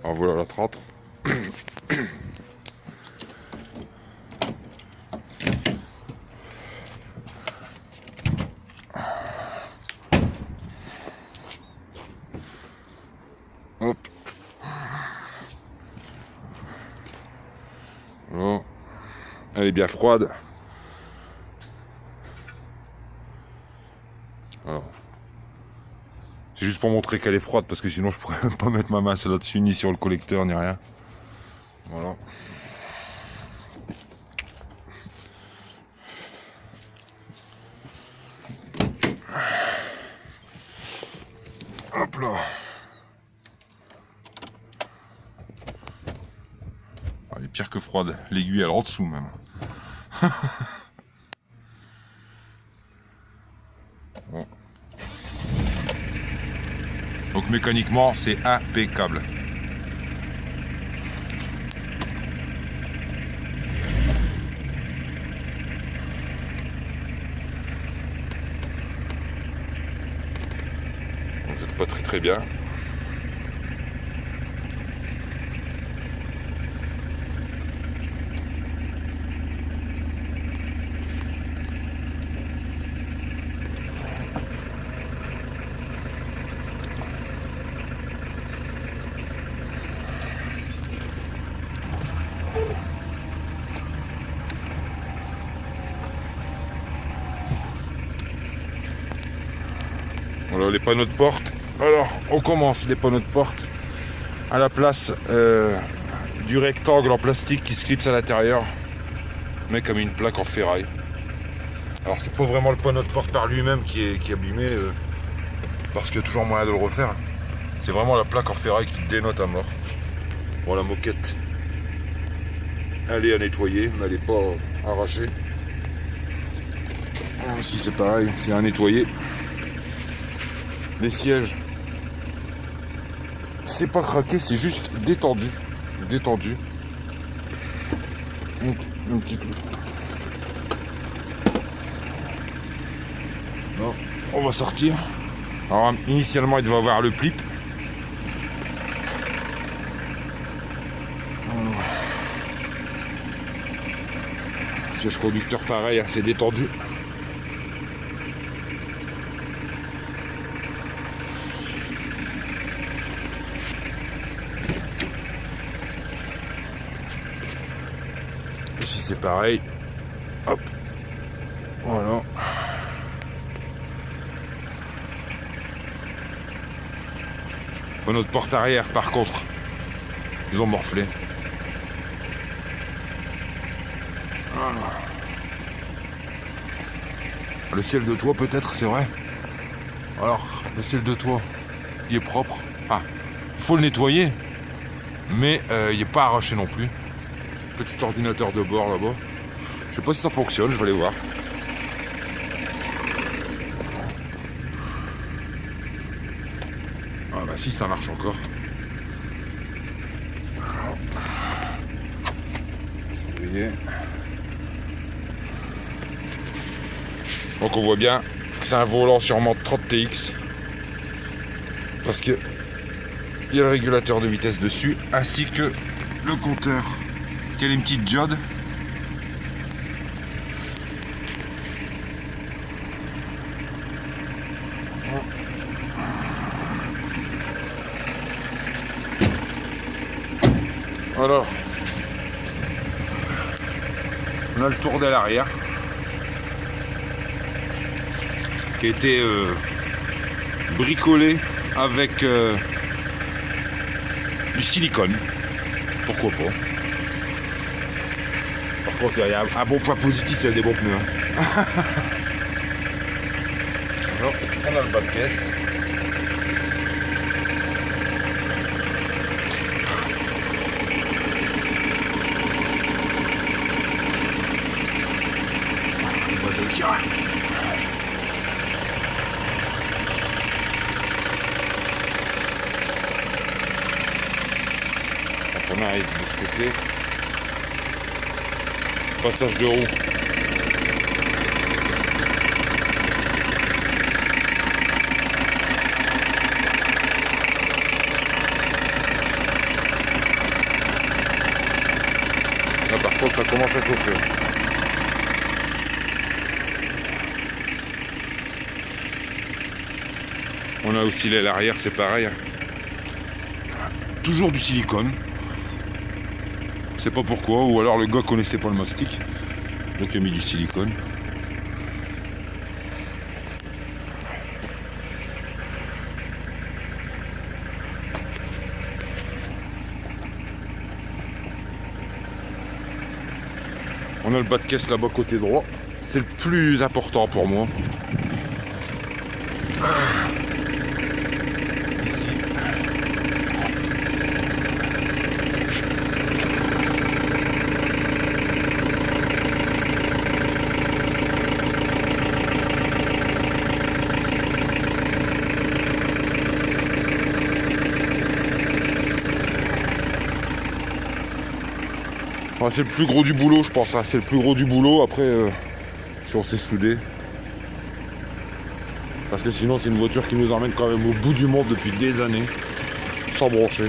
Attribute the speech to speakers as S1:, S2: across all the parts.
S1: Alors voilà la 30. Hop. Bon. Elle est bien froide. Alors. C'est juste pour montrer qu'elle est froide parce que sinon je pourrais même pas mettre ma main là-dessus ni sur le collecteur ni rien. Voilà. Hop là. Elle est pire que froide. L'aiguille elle est en dessous même. Bon. Donc mécaniquement c'est impeccable. Peut-être pas très bien. Voilà les panneaux de porte. Alors on commence les panneaux de porte à la place du rectangle en plastique qui se clipse à l'intérieur, mais comme une plaque en ferraille. Alors c'est pas vraiment le panneau de porte par lui-même qui est abîmé, parce qu'il y a toujours moyen de le refaire. C'est vraiment la plaque en ferraille qui dénote à mort. Bon, la moquette elle est à nettoyer, mais elle n'est pas arrachée. Ici c'est pareil, c'est à nettoyer. Les sièges, c'est pas craqué, c'est juste détendu. Détendu. Un petit tout. Non, on va sortir. Alors initialement il devait avoir le plip. Siège conducteur pareil, assez détendu. Ici c'est pareil. Hop. Voilà. Notre porte arrière par contre, ils ont morflé. Voilà. Le ciel de toit peut-être, c'est vrai. Alors le ciel de toit il est propre. Ah, il faut le nettoyer, mais il n'est pas arraché non plus. Petit ordinateur de bord là-bas. Je sais pas si ça fonctionne, je vais aller voir. Ah bah si, ça marche encore. Surveiller. Donc on voit bien que c'est un volant sûrement 30 TX. Parce que il y a le régulateur de vitesse dessus, ainsi que le compteur qui a une petite diode. Alors, on a le tour de l'arrière qui a été bricolé avec du silicone. Pourquoi pas? Par contre, il y a un bon point positif, il y a des bons pneus. Alors, on a le bas de caisse. On arrive de ce côté. Passage de roue. contre, ça commence à chauffer. On a aussi l'aile arrière, c'est pareil. Toujours du silicone. Je sais pas pourquoi, ou alors le gars connaissait pas le mastic, donc il a mis du silicone. On a le bas de caisse là-bas côté droit. C'est le plus important pour moi. Ici. Ouais, c'est le plus gros du boulot, je pense. Hein. C'est le plus gros du boulot. Après, si on s'est soudé. Parce que sinon, c'est une voiture qui nous emmène quand même au bout du monde depuis des années. Sans broncher.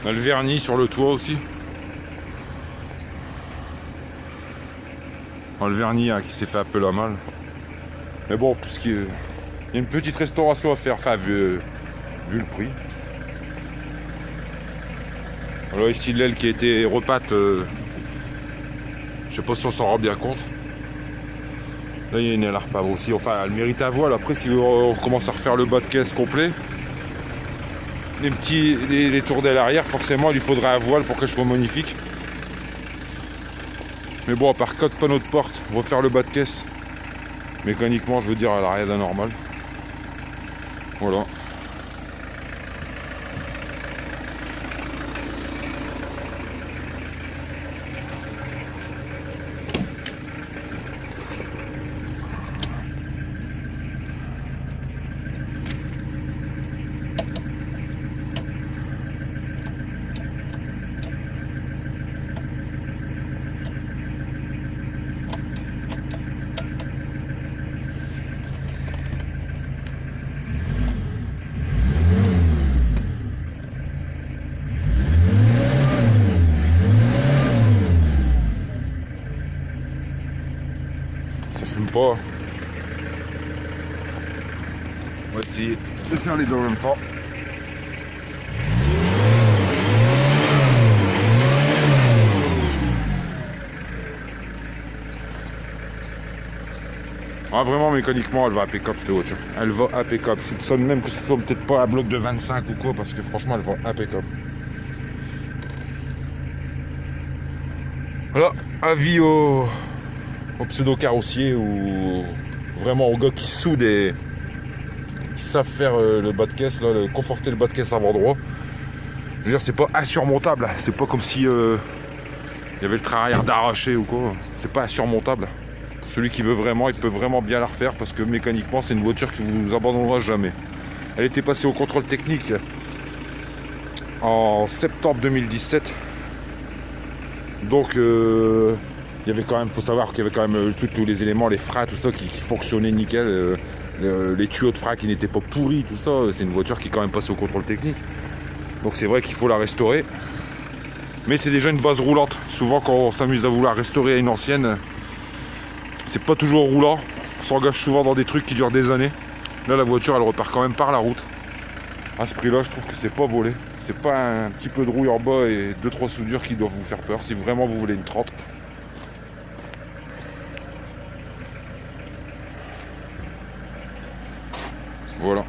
S1: On a le vernis sur le toit aussi. On a le vernis hein, qui s'est fait un peu la malle. Mais bon, puisqu'il y a une petite restauration à faire, enfin vu le prix. Alors ici l'aile qui a été repate, je sais pas si on s'en rend bien compte. Là il y a une aile à repave aussi, enfin elle mérite à voile. Après si on commence à refaire le bas de caisse complet, les tours d'aile arrière, forcément il lui faudrait un voile pour qu'elle soit magnifique. Mais bon, à part 4 panneaux de porte, refaire le bas de caisse, mécaniquement je veux dire, elle n'a rien d'anormal. Voilà. Ça fume pas. On va essayer de faire les deux en même temps. Ah vraiment mécaniquement elle va impeccable cette voiture. Elle va impeccable. Je soupçonne même que ce soit peut-être pas un bloc de 25 ou quoi parce que franchement elle va impeccable. Voilà, avis aux pseudo-carrossiers ou vraiment aux gars qui soudent et qui savent faire le bas de caisse, là, conforter le bas de caisse avant droit. Je veux dire, c'est pas insurmontable. C'est pas comme si il y avait le train arrière d'arraché ou quoi. C'est pas insurmontable. Pour celui qui veut vraiment, il peut vraiment bien la refaire parce que mécaniquement, c'est une voiture qui vous abandonnera jamais. Elle était passée au contrôle technique en septembre 2017. Donc il y avait quand même, faut savoir qu'il y avait quand même tous les éléments, les freins, tout ça qui fonctionnaient nickel, les tuyaux de frein qui n'étaient pas pourris, tout ça. C'est une voiture qui est quand même passée au contrôle technique. Donc c'est vrai qu'il faut la restaurer. Mais c'est déjà une base roulante. Souvent quand on s'amuse à vouloir restaurer une ancienne, c'est pas toujours roulant. On s'engage souvent dans des trucs qui durent des années. Là la voiture elle repart quand même par la route. À ce prix là je trouve que c'est pas volé. C'est pas un petit peu de rouille en bas et 2-3 soudures qui doivent vous faire peur si vraiment vous voulez une 30. Voilà.